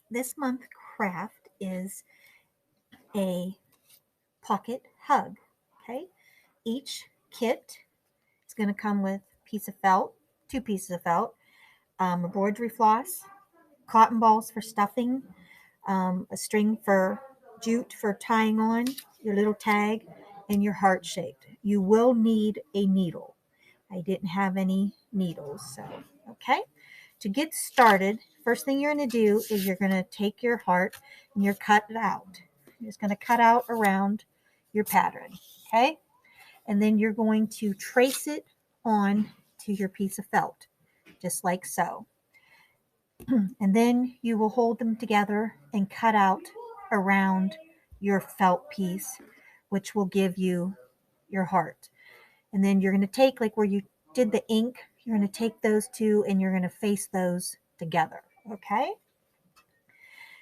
This month craft is a pocket hug. Okay, each kit is going to come with a piece of felt, two pieces of felt, embroidery floss, cotton balls for stuffing, a string for jute for tying on, your little tag, and your heart shaped. You will need a needle. I didn't have any needles, so okay. To get started, first thing you're going to do is you're going to take your heart and you're cut it out. You're just going to cut out around your pattern, okay? And then you're going to trace it on to your piece of felt, just like so. And then you will hold them together and cut out around your felt piece, which will give you your heart. And then you're going to take, like where you did the ink, you're going to take those two and you're going to face those together. Okay?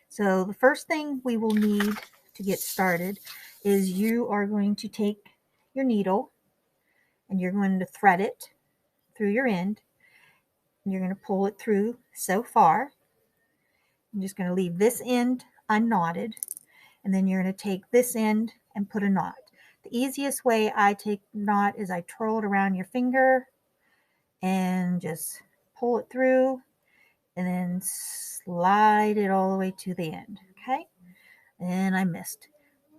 So the first thing we will need to get started is you are going to take your needle and you're going to thread it through your end. And you're going to pull it through so far. I'm just going to leave this end unknotted. And then you're going to take this end and put a knot. The easiest way I take knot is I twirl it around your finger and just pull it through and then slide it all the way to the end. Okay, and I missed.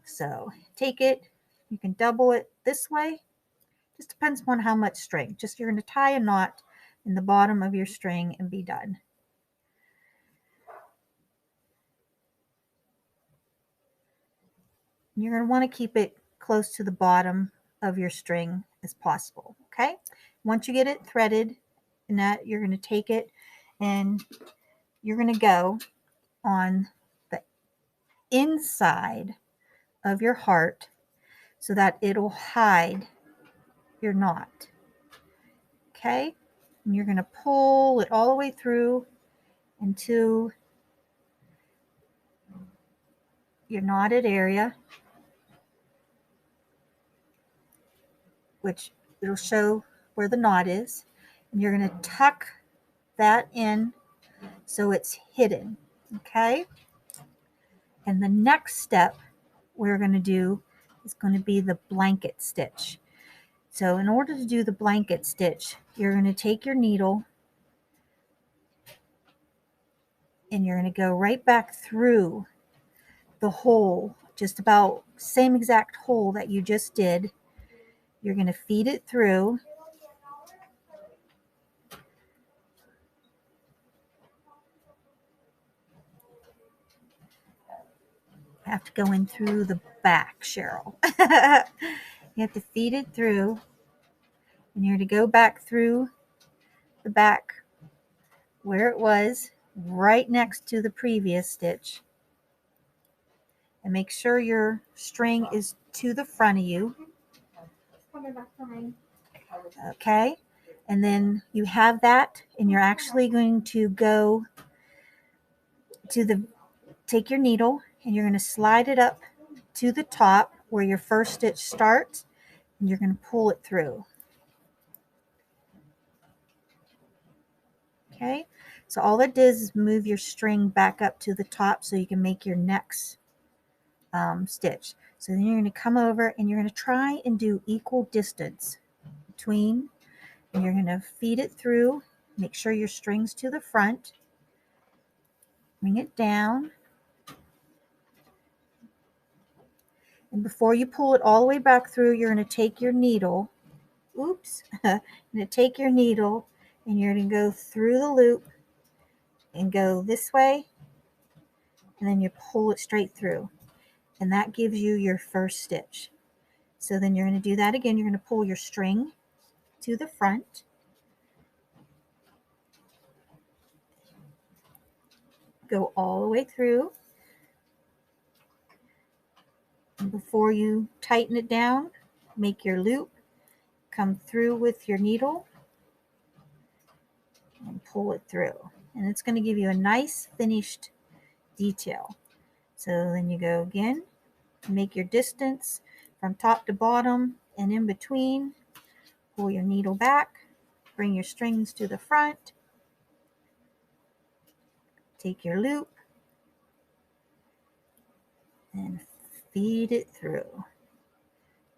So take it, you can double it this way. Just depends on how much string. Just you're going to tie a knot in the bottom of your string and be done. You're going to want to keep it close to the bottom of your string as possible. Okay, once you get it threaded and that, you're going to take it and you're going to go on the inside of your heart so that it'll hide your knot. Okay, and you're going to pull it all the way through into your knotted area, which it'll show where the knot is, and you're going to tuck that in so it's hidden. Okay, and the next step we're going to do is going to be the blanket stitch. So in order to do the blanket stitch, you're going to take your needle and you're going to go right back through the hole, just about same exact hole that you just did. You're going to feed it through. You have to go in through the back, Cheryl. You have to feed it through, and you're to go back through the back where it was, right next to the previous stitch. And make sure your string is to the front of you. Okay, and then you have that, and you're actually going to go to take your needle and you're going to slide it up to the top where your first stitch starts, and you're going to pull it through. Okay, so all it does is move your string back up to the top so you can make your next stitch. So then you're going to come over and you're going to try and do equal distance between, and you're going to feed it through. Make sure your string's to the front. Bring it down. And before you pull it all the way back through, you're going to take your needle. Oops. You're going to take your needle and you're going to go through the loop and go this way. And then you pull it straight through. And that gives you your first stitch. So then you're going to do that again. You're going to pull your string to the front. Go all the way through. And before you tighten it down, make your loop. Come through with your needle and pull it through. And it's going to give you a nice finished detail. So then you go again, make your distance from top to bottom and in between. Pull your needle back, bring your strings to the front, take your loop, and feed it through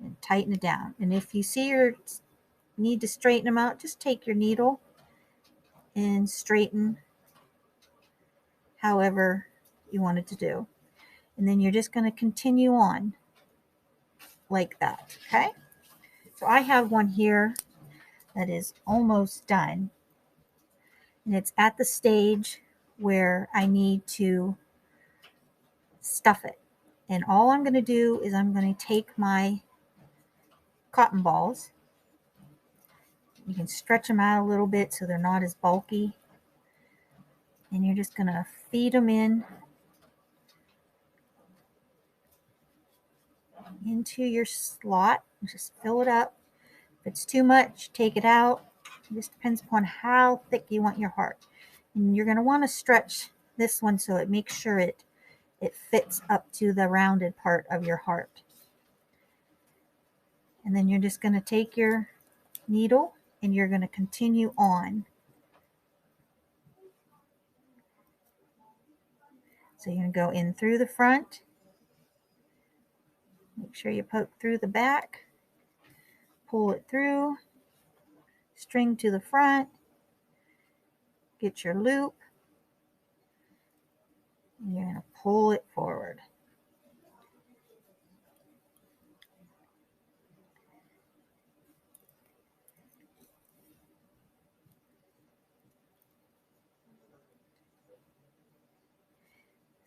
and tighten it down. And if you see you need to straighten them out, just take your needle and straighten however you want it to do. And then you're just going to continue on like that. Okay. So I have one here that is almost done. And it's at the stage where I need to stuff it. And all I'm going to do is I'm going to take my cotton balls. You can stretch them out a little bit so they're not as bulky. And you're just going to feed them into your slot. Just fill it up. If it's too much, take it out. It just depends upon how thick you want your heart. And you're going to want to stretch this one so it makes sure it fits up to the rounded part of your heart. And then you're just going to take your needle and you're going to continue on. So you're going to go in through the front. Make sure you poke through the back. Pull it through. String to the front. Get your loop. And you're going to pull it forward.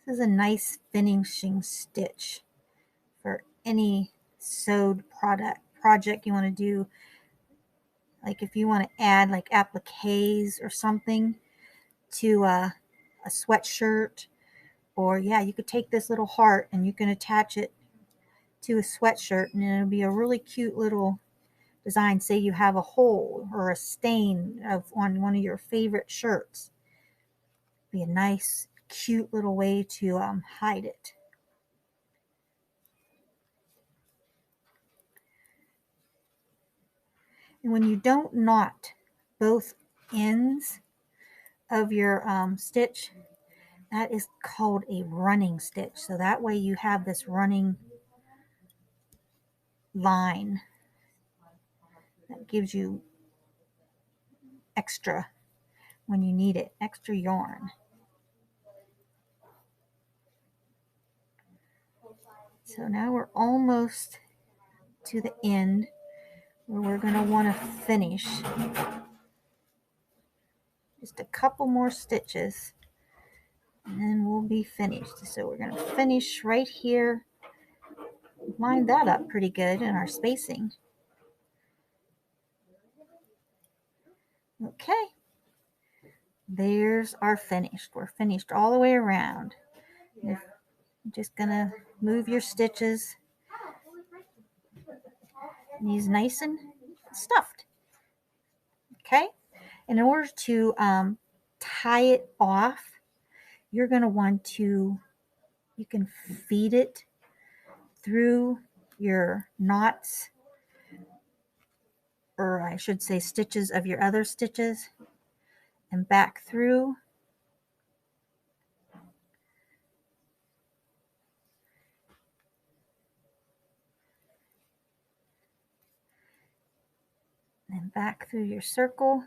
This is a nice finishing stitch for any sewed project you want to do. Like if you want to add like appliques or something to a sweatshirt, or yeah, you could take this little heart and you can attach it to a sweatshirt and it'll be a really cute little design. Say you have a hole or a stain on one of your favorite shirts. Be a nice cute little way to hide it. And when you don't knot both ends of your stitch, that is called a running stitch. So that way you have this running line that gives you extra when you need it, extra yarn. So now we're almost to the end where we're going to want to finish. Just a couple more stitches and then we'll be finished. So we're going to finish right here. Line that up pretty good in our spacing. Okay, there's our finished. We're finished all the way around. You're just going to move your stitches. And he's nice and stuffed. Okay, and in order to tie it off, you're going to want to, you can feed it through your knots, or I should say stitches of your other stitches, and back through. And back through your circle.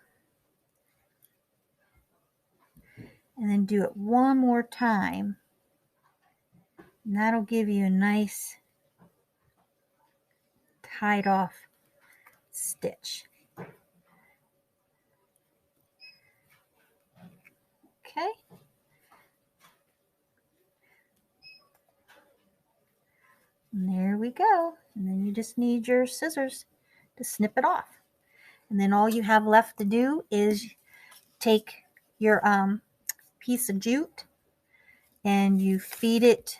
And then do it one more time. And that'll give you a nice tied off stitch. Okay. And there we go. And then you just need your scissors to snip it off. And then all you have left to do is take your piece of jute and you feed it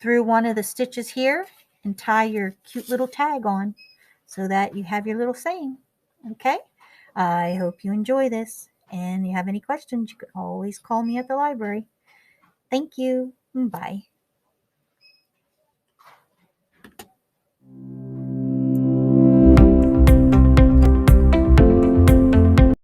through one of the stitches here and tie your cute little tag on so that you have your little saying. Okay, I hope you enjoy this, and if you have any questions, you can always call me at the library. Thank you. Bye.